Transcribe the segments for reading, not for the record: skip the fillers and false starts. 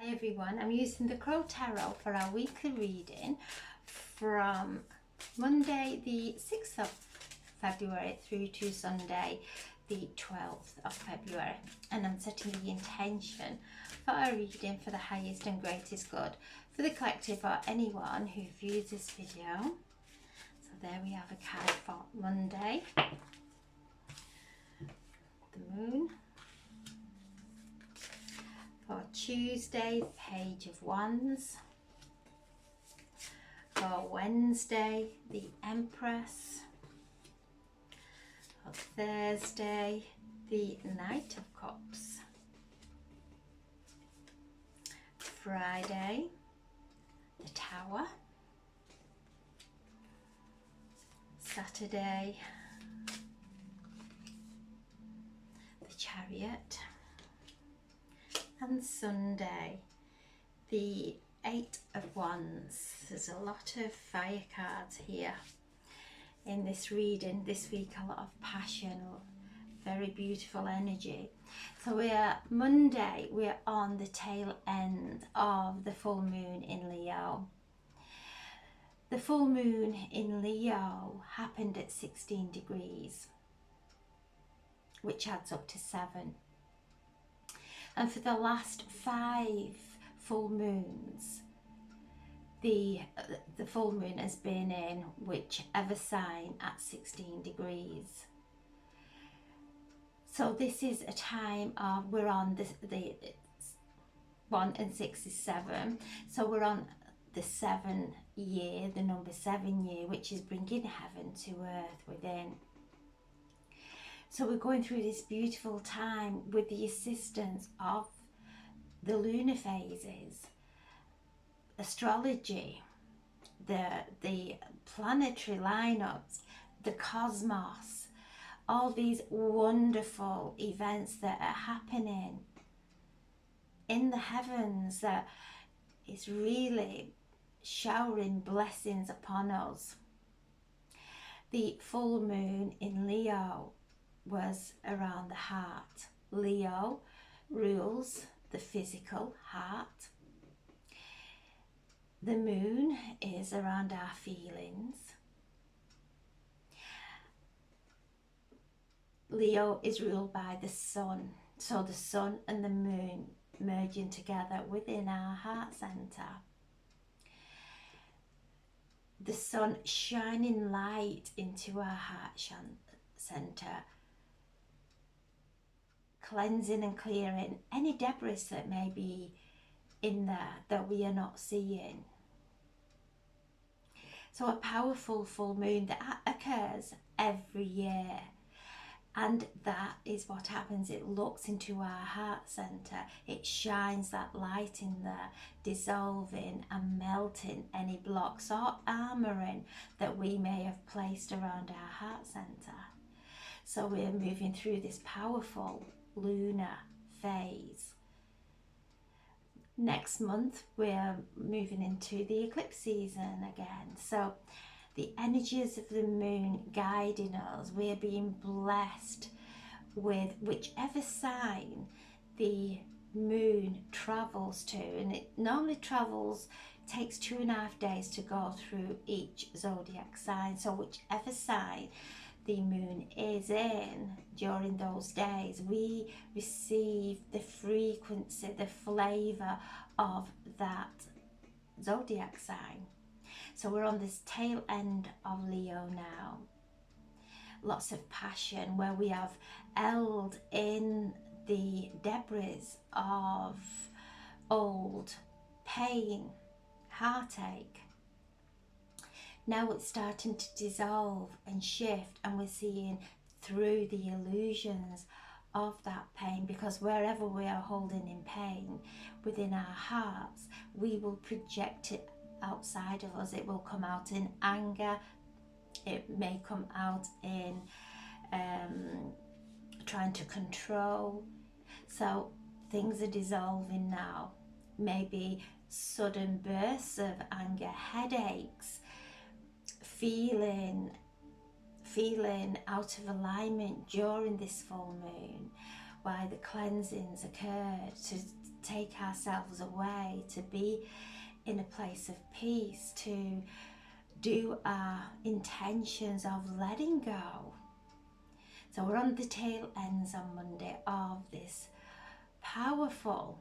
Hi everyone, I'm using the Crow Tarot for our weekly reading from Monday the 6th of February through to Sunday the 12th of February, and I'm setting the intention for our reading for the highest and greatest good for the collective or anyone who views this video. So there we have a card for Monday, the moon. For Tuesday, Page of Wands. For Wednesday, the Empress. For Thursday, the Knight of Cups. Friday, the Tower. Saturday, the Chariot. And Sunday, the Eight of Wands. There's a lot of fire cards here in this reading this week, a lot of passion, very beautiful energy. So Monday, we're on the tail end of the full moon in Leo. The full moon in Leo happened at 16 degrees, which adds up to 7. And for the last 5 full moons, the full moon has been in whichever sign at 16 degrees. So this is a time of, we're on the 1 and 6 is 7. So we're on the 7 year, the number 7 year, which is bringing heaven to earth within. So we're going through this beautiful time with the assistance of the lunar phases, astrology, the planetary lineups, the cosmos, all these wonderful events that are happening in the heavens that is really showering blessings upon us. The full moon in Leo was around the heart. Leo rules the physical heart. The moon is around our feelings. Leo is ruled by the sun. So the sun and the moon merging together within our heart center. The sun shining light into our heart center, cleansing and clearing any debris that may be in there that we are not seeing. So a powerful full moon that occurs every year, and that is what happens. It looks into our heart center, it shines that light in there, dissolving and melting any blocks or armoring that we may have placed around our heart center. So we're moving through this powerful lunar phase. Next month we're moving into the eclipse season again. So the energies of the moon guiding us, we're being blessed with whichever sign the moon travels to, and it normally takes 2.5 days to go through each zodiac sign. So whichever sign the moon is in during those days, we receive the frequency, the flavor of that zodiac sign. So we're on this tail end of Leo now. Lots of passion, where we have held in the debris of old pain, heartache. Now it's starting to dissolve and shift, and we're seeing through the illusions of that pain, because wherever we are holding in pain within our hearts, we will project it outside of us. It will come out in anger, it may come out in trying to control. So things are dissolving now. Maybe sudden bursts of anger, headaches, feeling out of alignment during this full moon, why the cleansings occurred take ourselves away, to be in a place of peace, to do our intentions of letting go. So we're on the tail ends on Monday of this powerful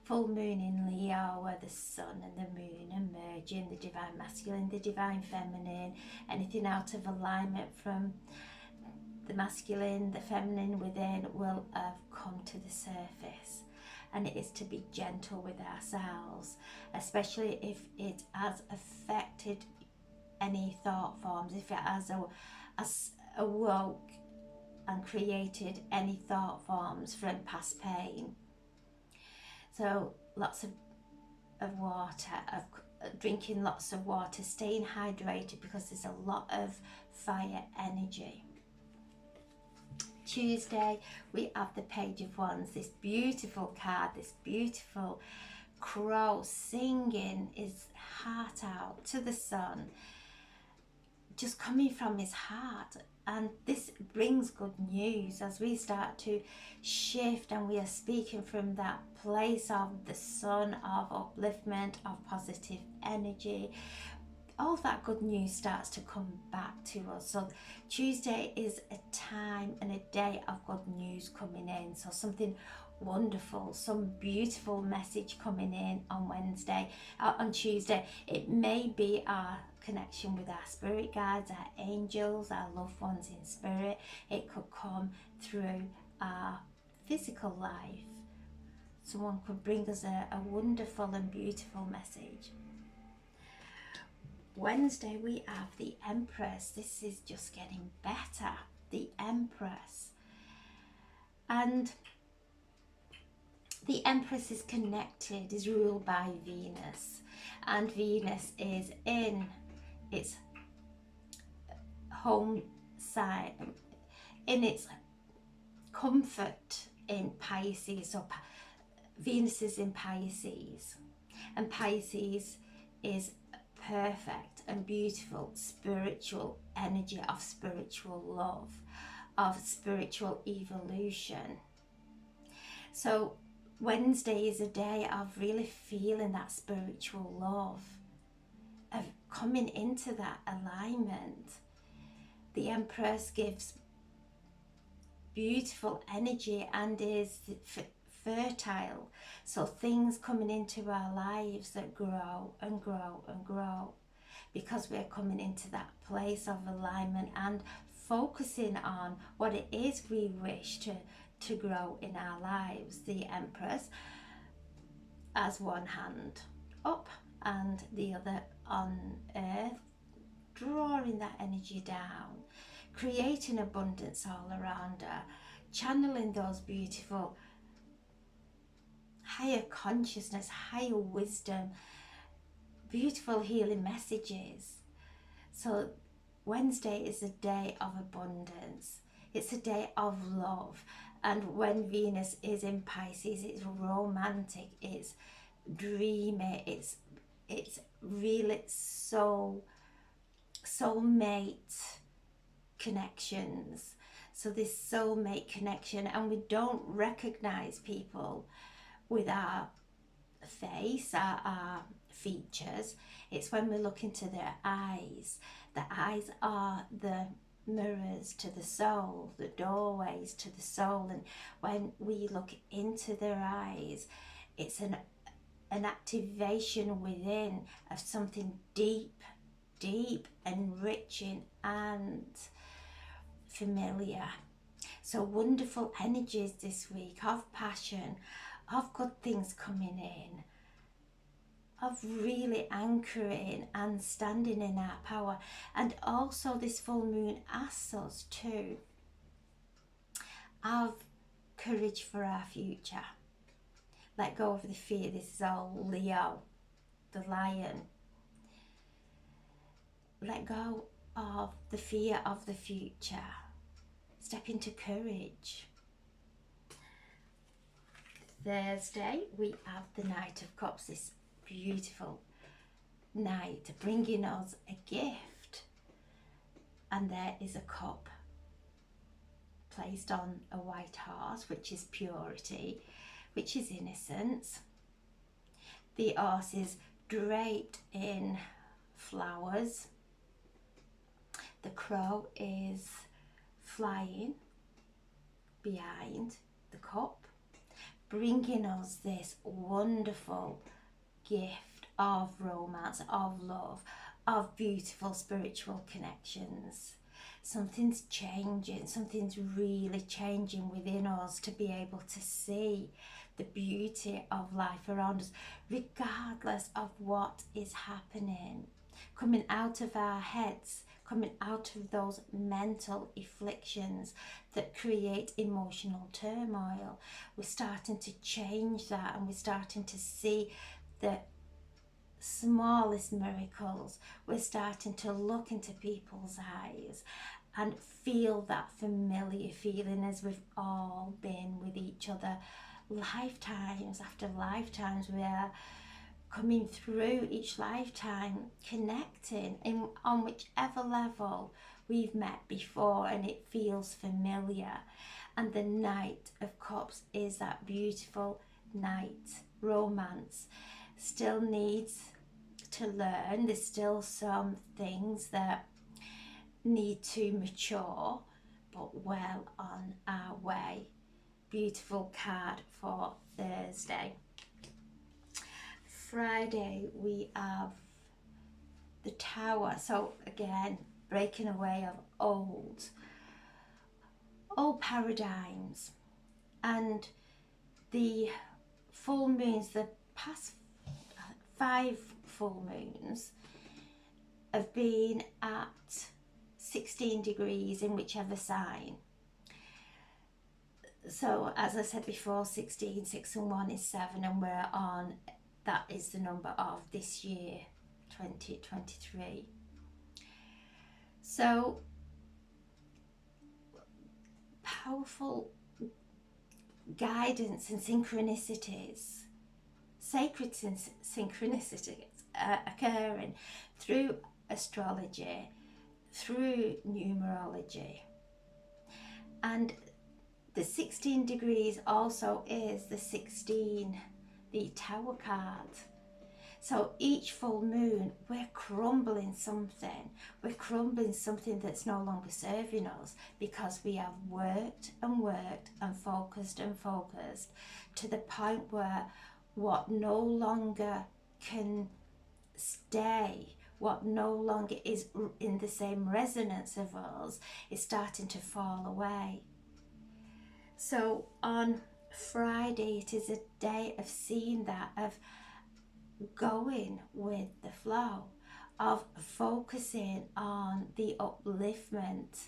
full moon in Leo, where the sun and the moon are merging, the divine masculine, the divine feminine, anything out of alignment from the masculine, the feminine within will have come to the surface. And it is to be gentle with ourselves, especially if it has affected any thought forms, if it has awoke and created any thought forms from past pain. So lots of water, of drinking lots of water, staying hydrated, because there's a lot of fire energy. Tuesday, we have the Page of Wands, this beautiful card, this beautiful crow singing his heart out to the sun, just coming from his heart. And this brings good news as we start to shift, and we are speaking from that place of the sun, of upliftment, of positive energy. All that good news starts to come back to us. So Tuesday is a time and a day of good news coming in. So something wonderful, some beautiful message coming in on Wednesday, on Tuesday. It may be our connection with our spirit guides, our angels, our loved ones in spirit. It could come through our physical life. Someone could bring us a wonderful and beautiful message. Wednesday, we have the Empress. This is just getting better. The Empress. And the Empress is connected, is ruled by Venus. And Venus is in its home side, in its comfort in Pisces. So Venus is in Pisces. And Pisces is perfect and beautiful spiritual energy of spiritual love, of spiritual evolution. So Wednesday is a day of really feeling that spiritual love, of coming into that alignment. The Empress gives beautiful energy and is fertile. So things coming into our lives that grow and grow and grow, because we're coming into that place of alignment and focusing on what it is we wish to grow in our lives. The Empress has one hand up and the other on earth, drawing that energy down, creating abundance all around her, channeling those beautiful higher consciousness, higher wisdom, beautiful healing messages. So Wednesday is a day of abundance. It's a day of love. And when Venus is in Pisces, it's romantic, it's dreamy, it's really soulmate connections. So this soulmate connection, and we don't recognize people with our face, our features. It's when we look into their eyes. The eyes are the mirrors to the soul, the doorways to the soul. And when we look into their eyes, it's an activation within of something deep, enriching and familiar. So wonderful energies this week of passion, of good things coming in, of really anchoring and standing in our power. And also this full moon asks us to have courage for our future. Let go of the fear. This is all Leo, the lion. Let go of the fear of the future. Step into courage. Thursday, we have the Knight of Cups, this beautiful knight bringing us a gift. And there is a cup placed on a white horse, which is purity, which is innocence. The horse is draped in flowers. The crow is flying behind the cup, bringing us this wonderful gift of romance, of love, of beautiful spiritual connections. Something's changing, something's really changing within us to be able to see the beauty of life around us, regardless of what is happening. Coming out of our heads, coming out of those mental afflictions that create emotional turmoil. We're starting to change that, and we're starting to see the smallest miracles. We're starting to look into people's eyes and feel that familiar feeling, as we've all been with each other lifetimes after lifetimes. We are coming through each lifetime, connecting on whichever level we've met before, and it feels familiar. And the Knight of Cups is that beautiful knight romance. Still needs to learn. There's still some things that need to mature, but well on our way. Beautiful card for Thursday. Friday we have the Tower. So again, breaking away of old paradigms. And the full moons, the past 5 full moons, have been at 16 degrees in whichever sign. So as I said before, 16, 6 and 1 is 7, and we're on, that is the number of this year, 2023. So powerful guidance and synchronicities, sacred synchronicities occurring through astrology, through numerology. And the 16 degrees also is the 16, the Tower card. So each full moon, we're crumbling something. We're crumbling something that's no longer serving us, because we have worked and worked and focused to the point where what no longer can stay, what no longer is in the same resonance of us, is starting to fall away. So on Friday, it is a day of seeing that, of going with the flow, of focusing on the upliftment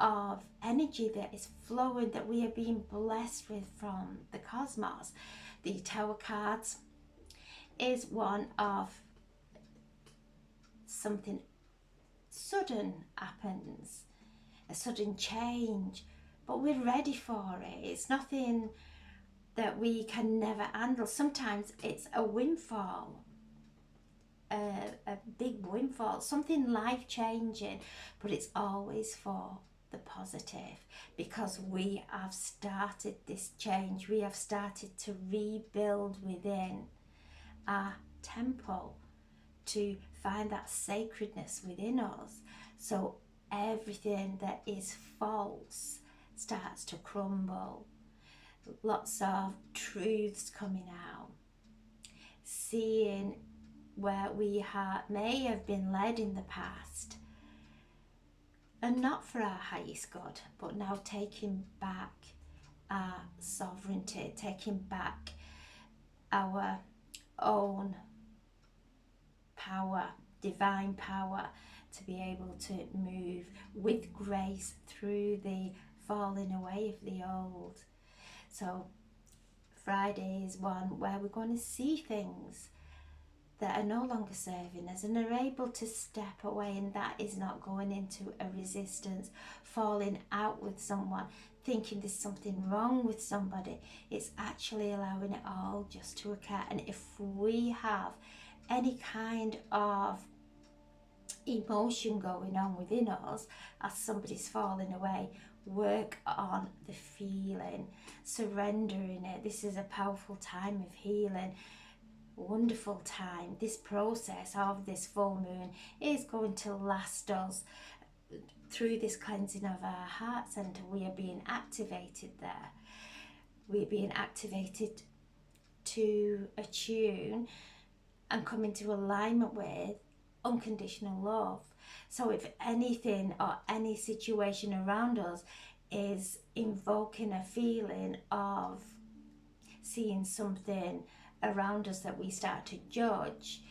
of energy that is flowing, that we are being blessed with from the cosmos. The Tower cards is one of something sudden happens, a sudden change, but we're ready for it. It's nothing that we can never handle. Sometimes it's a windfall, a big windfall, something life-changing, but it's always for the positive, because we have started this change. We have started to rebuild within our temple, to find that sacredness within us. So everything that is false starts to crumble. Lots of truths coming out, seeing where we may have been led in the past, and not for our highest good, but now taking back our sovereignty, taking back our own power, divine power, to be able to move with grace through the falling away of the old. So Friday is one where we're going to see things that are no longer serving us, and are able to step away, and that is not going into a resistance, falling out with someone, thinking there's something wrong with somebody. It's actually allowing it all just to occur. And if we have any kind of emotion going on within us as somebody's falling away, work on the feeling, surrendering it. This is a powerful time of healing, wonderful time. This process of this full moon is going to last us through this cleansing of our heart center. We are being activated there. We're being activated to attune and come into alignment with unconditional love. So if anything or any situation around us is invoking a feeling of seeing something around us that we start to judge,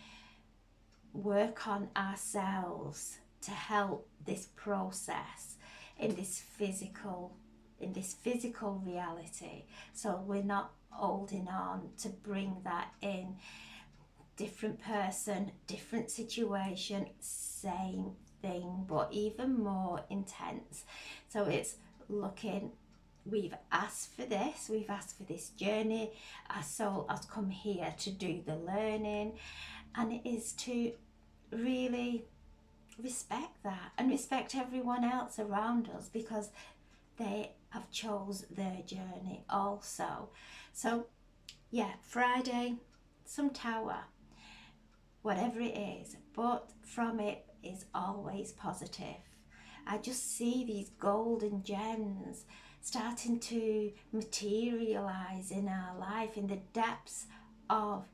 work on ourselves to help this process in this physical reality, so we're not holding on to bring that in. Different person, different situation, same thing, but even more intense. So it's looking, we've asked for this journey, our soul has come here to do the learning, and it is to really respect that and respect everyone else around us, because they have chose their journey also. So yeah, Friday, some tower, whatever it is, but from it is always positive. I just see these golden gems starting to materialize in our life, in the depths of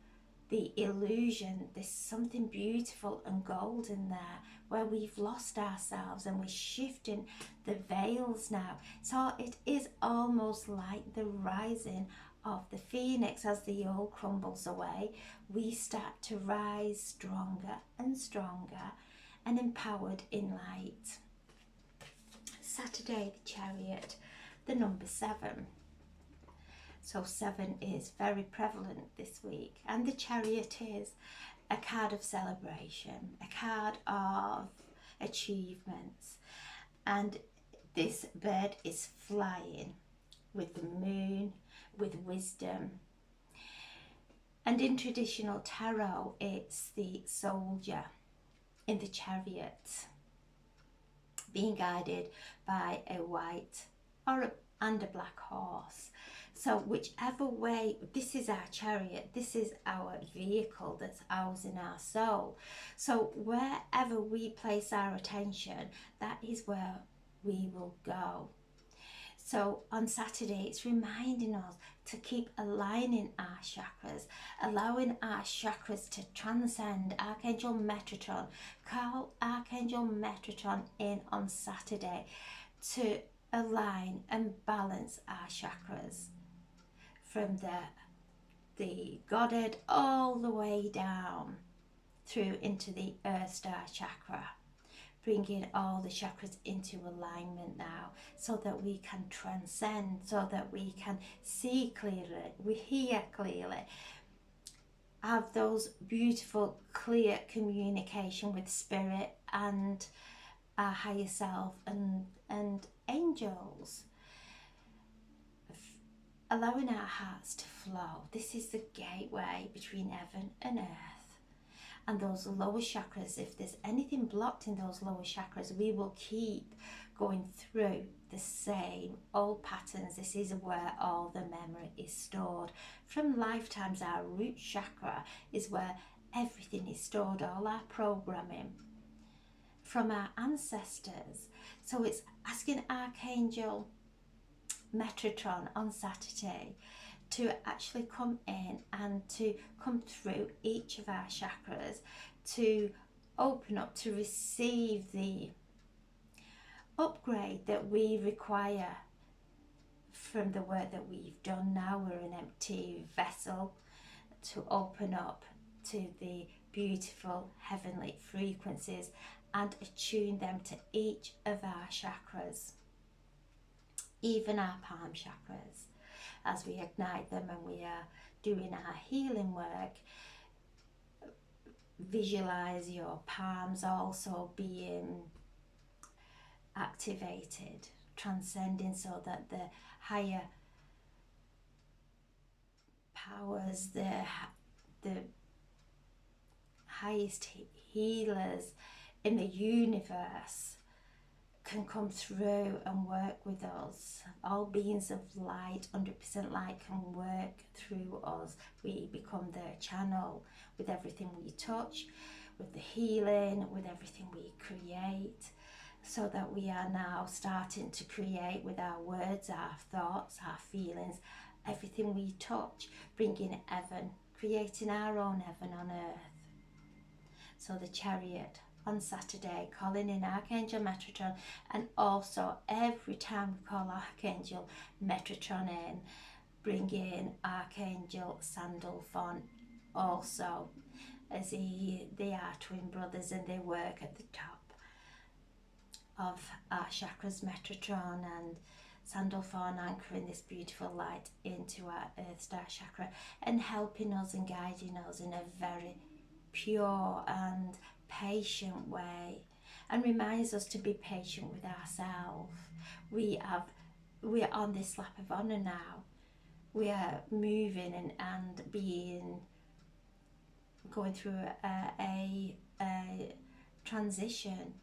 the illusion. There's something beautiful and golden there, where we've lost ourselves and we're shifting the veils now. So it is almost like the rising of the phoenix. As the old crumbles away, we start to rise stronger and stronger and empowered in light. Saturday, the Chariot, the number 7. So 7 is very prevalent this week, and the Chariot is a card of celebration, a card of achievements, and this bird is flying with the moon, with wisdom. And in traditional tarot, it's the soldier in the chariot being guided by a white and a black horse. So whichever way, this is our chariot, this is our vehicle that's housing our soul. So wherever we place our attention, that is where we will go. So on Saturday, it's reminding us to keep aligning our chakras, allowing our chakras to transcend. Archangel Metatron, call Archangel Metatron in on Saturday to align and balance our chakras from the Godhead all the way down through into the Earth Star chakra, bringing all the chakras into alignment now, so that we can transcend, so that we can see clearly, we hear clearly, have those beautiful clear communication with spirit and our higher self and angels, allowing our hearts to flow. This is the gateway between heaven and earth. And those lower chakras, if there's anything blocked in those lower chakras, we will keep going through the same old patterns. This is where all the memory is stored from lifetimes. Our root chakra is where everything is stored, all our programming from our ancestors. So it's asking Archangel Metatron on Saturday to actually come in and to come through each of our chakras, to open up, to receive the upgrade that we require from the work that we've done. Now we're an empty vessel, to open up to the beautiful heavenly frequencies and attune them to each of our chakras, even our palm chakras. As we ignite them and we are doing our healing work, visualize your palms also being activated, transcending, so that the higher powers, the highest healers in the universe can come through and work with us. All beings of light, 100% light, can work through us. We become their channel with everything we touch, with the healing, with everything we create, so that we are now starting to create with our words, our thoughts, our feelings, everything we touch, bringing heaven, creating our own heaven on earth. So the Chariot on Saturday, calling in Archangel Metatron, and also every time we call Archangel Metatron in, bring in Archangel Sandalphon also, as they are twin brothers and they work at the top of our chakras, Metatron and Sandalphon, anchoring this beautiful light into our Earth Star chakra and helping us and guiding us in a very pure and patient way, and reminds us to be patient with ourselves. We're on this lap of honour now. We are moving and being going through a transition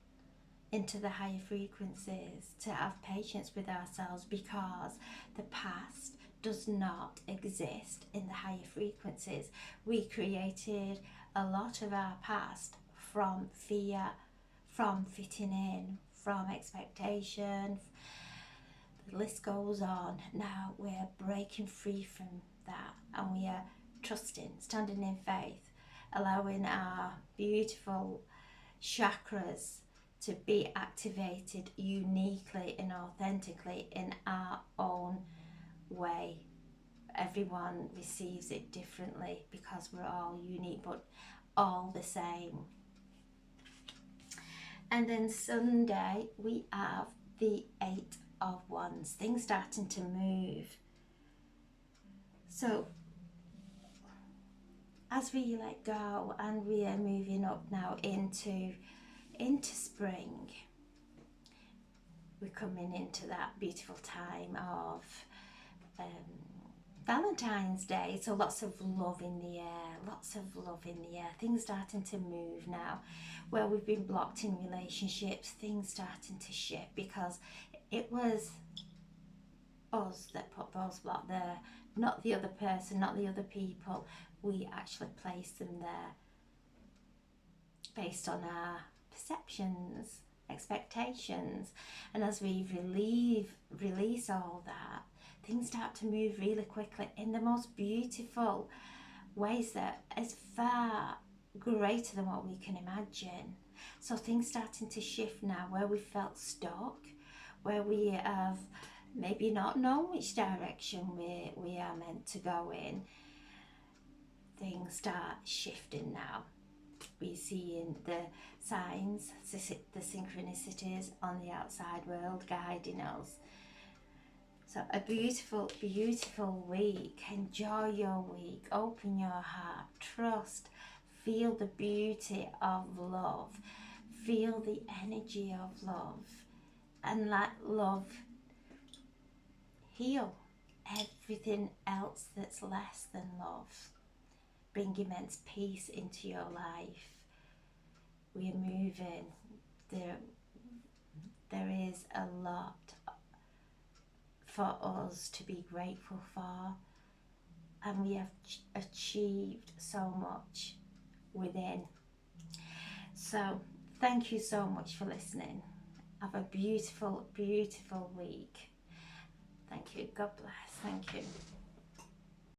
into the higher frequencies, to have patience with ourselves, because the past does not exist in the higher frequencies. We created a lot of our past from fear, from fitting in, from expectation. The list goes on. Now we're breaking free from that, and we are trusting, standing in faith, allowing our beautiful chakras to be activated uniquely and authentically in our own way. Everyone receives it differently because we're all unique but all the same. And then Sunday we have the Eight of Wands, things starting to move. So as we let go and we are moving up now into spring, we're coming into that beautiful time of Valentine's Day, so lots of love in the air, lots of love in the air, things starting to move now. Where we've been blocked in relationships, things starting to shift, because it was us that put those blocks there, not the other person, not the other people. We actually placed them there based on our perceptions, expectations. And as we release all that, things start to move really quickly in the most beautiful ways that is far greater than what we can imagine. So things starting to shift now, where we felt stuck, where we have maybe not known which direction we are meant to go in. Things start shifting now. We see in the signs, the synchronicities on the outside world guiding us. So a beautiful, beautiful week. Enjoy your week. Open your heart. Trust. Feel the beauty of love. Feel the energy of love. And let love heal everything else that's less than love. Bring immense peace into your life. We are moving. There is a lot for us to be grateful for, and we have achieved so much within. So thank you so much for listening. Have a beautiful, beautiful week. Thank you. God bless. Thank you.